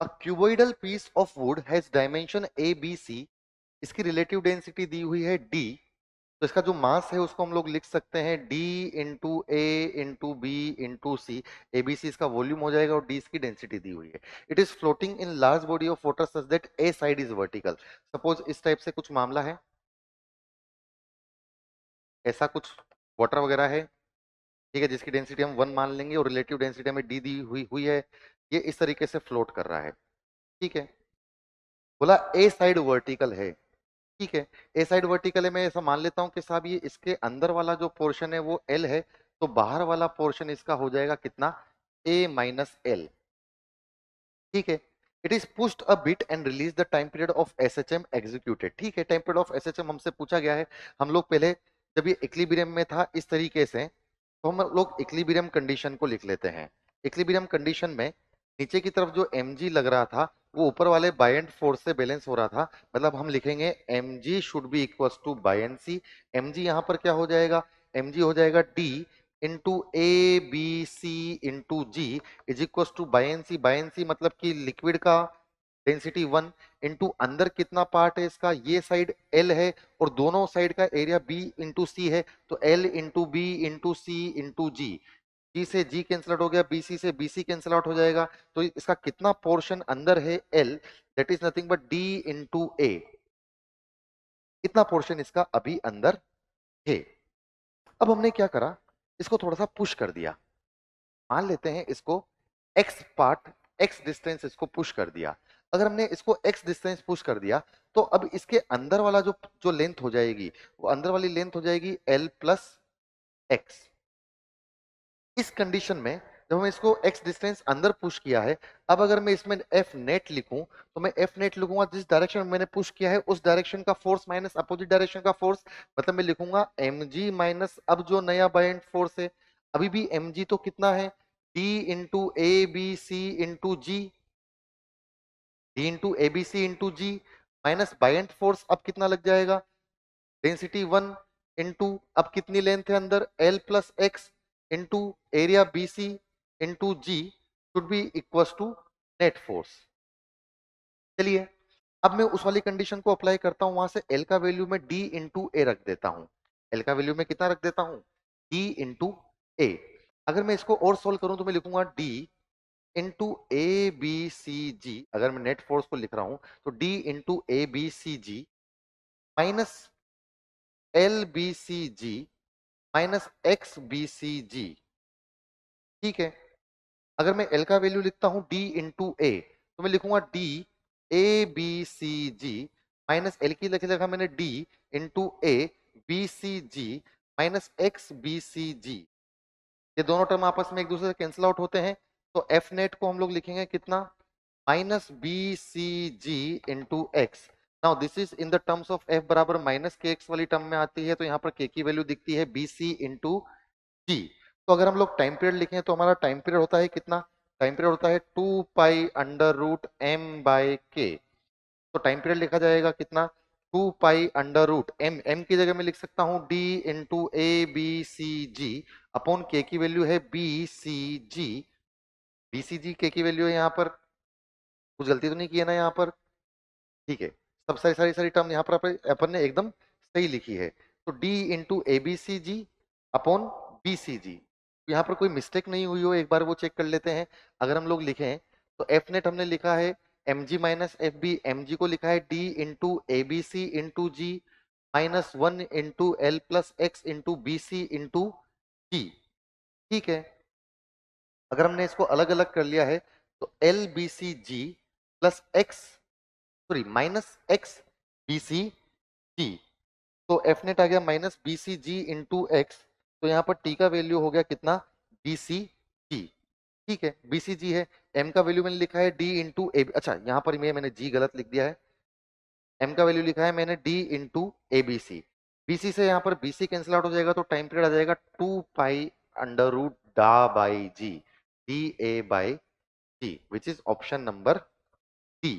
A cuboidal piece of wood has dimension A, B, C. इसकी relative density दी हुई है D. तो इसका जो मास है उसको हम लोग लिख सकते हैं D into A into B into C. ABC इसका वॉल्यूम हो जाएगा और D इसकी डेंसिटी दी हुई है. It is floating in large body of water such that A side is vertical. Suppose इस टाइप से कुछ मामला है, ऐसा कुछ वाटर वगैरह है, ठीक है, जिसकी डेंसिटी हम 1 मान लेंगे और रिलेटिव डेंसिटी हमें D दी हुई हुई है. ये इस तरीके से फ्लोट कर रहा है, ठीक है. बोला ए साइड वर्टिकल है, ठीक है. ए साइड वर्टिकल है, मैं ऐसा मान लेता हूं कि साहब ये इसके अंदर वाला जो पोर्शन है वो एल है, तो बाहर वाला पोर्शन इसका हो जाएगा कितना, ए माइनस एल, ठीक है. It is pushed a bit and release the time period of SHM executed. ठीक है, टाइम पीरियड ऑफ एसएचएम हमसे पूछा गया है. हम लोग पहले जब ये इक्विलिब्रियम में था इस तरीके से, तो हम लोग इक्विलिब्रियम कंडीशन को लिख लेते हैं. इक्विलिब्रियम कंडीशन में नीचे की तरफ जो mg लग रहा था वो ऊपर वाले बायएंट फोर्स से बैलेंस हो रहा था. मतलब हम लिखेंगे mg should be equals to buoyancy. mg यहाँ पर क्या हो जाएगा, mg हो जाएगा d into A B C into G is equal to buoyancy. Buoyancy मतलब कि लिक्विड का डेंसिटी 1 इंटू अंदर कितना पार्ट है इसका, ये साइड L है और दोनों साइड का एरिया B इंटू सी है, तो L इंटू बी इंटू सी इंटू जी. जी से जी कैंसिल आउट हो गया, BC से BC कैंसिल आउट हो जाएगा. तो इसका कितना पोर्शन अंदर है L, that is nothing but D into A. इतना पोर्शन इसका अभी अंदर है. अब हमने क्या करा, इसको थोड़ा सा पुश कर दिया. मान लेते हैं इसको x पार्ट, x डिस्टेंस इसको पुश कर दिया. अगर हमने इसको x डिस्टेंस पुश कर दिया तो अब इसके अंदर वाला जो जो लेंथ हो जाएगी वो अंदर वाली लेंथ हो जाएगी L प्लस एक्स. इस कंडीशन में जब हम इसको x डिस्टेंस अंदर पुश किया है, अब अगर मैं इसमें F नेट लिखूं तो मैं F नेट लिखूंगा जिस डायरेक्शन में मैंने पुश किया है उस डायरेक्शन का फोर्स माइनस अपोजिट डायरेक्शन का फोर्स. मतलब मैं लिखूंगा mg माइनस अब जो नया बायएंट फोर्स है, अभी भी mg तो कितना है, d into A B C into G, d into A B C into G minus buoyant force अब कितना लग जाएगा, डेंसिटी 1 इंटू अब कितनी लेंथ है अंदर L plus X into area BC into G should be equal to net force. चलिए अब मैं उस वाली कंडीशन को अप्लाई करता हूं, वहां से L का वैल्यू में D इंटू ए रख देता हूं. L का वैल्यू में कितना रख देता हूं, D इंटू ए. अगर मैं इसको और सोल्व करूं तो मैं लिखूंगा D into A B C G. अगर मैं नेट फोर्स को लिख रहा हूं तो D into A B C G minus L B C G minus X B C G. ठीक है, अगर मैं L का वैल्यू लिखता हूं D इंटू ए तो मैं लिखूंगा D A B C G minus L की लिखा मैंने D into A B C G minus X B C G. ये दोनों टर्म आपस में एक दूसरे से कैंसिल आउट होते हैं, तो F नेट को हम लोग लिखेंगे कितना, minus B C G into X. Now this is in the terms of F बराबर माइनस के एक्स वाली टर्म में आती है, तो यहाँ पर K की वैल्यू दिखती है बी सी इंटू जी. तो अगर हम लोग टाइम पीरियड लिखें तो हमारा टाइम पीरियड होता है कितना, टाइम पीरियड होता है 2 pi under root M by K. तो टाइम पीरियड लिखा जाएगा कितना, 2 pi under root M, M की जगह में लिख सकता हूँ D into A B C G upon K की वैल्यू है बी सी जी. बी सी जी के की वैल्यू है, यहाँ पर कुछ गलती तो नहीं की है ना यहाँ पर, ठीक है. सब सारी सारी सारी टर्म यहाँ पर अपन ने एकदम सही लिखी है. तो d into A B C G upon B C G. यहाँ पर कोई मिस्टेक नहीं हुई हो एक बार वो चेक कर लेते हैं. अगर हम लोग लिखें तो एफ नेट हमने लिखा है M G minus F B, M G को लिखा है d into A B C into G minus 1 into L plus X into B C into G. ठीक है, अगर हमने इसको अलग अलग कर लिया है तो L B C G plus X, sorry minus X B C G. तो एफ नेट आ गया minus B C G into X. तो यहाँ पर टी का वैल्यू हो गया कितना, बी सी जी. ठीक है, बी सी जी है. एम का वैल्यू मैंने लिखा है डी इंटू ए, अच्छा यहाँ पर मैंने जी गलत लिख दिया है. एम का वैल्यू लिखा है मैंने D into A B C. B C से यहाँ पर बी सी कैंसिल आउट हो जाएगा, तो टाइम पीरियड आ जाएगा 2 pi under root D A by G, D A by G, which is option number D.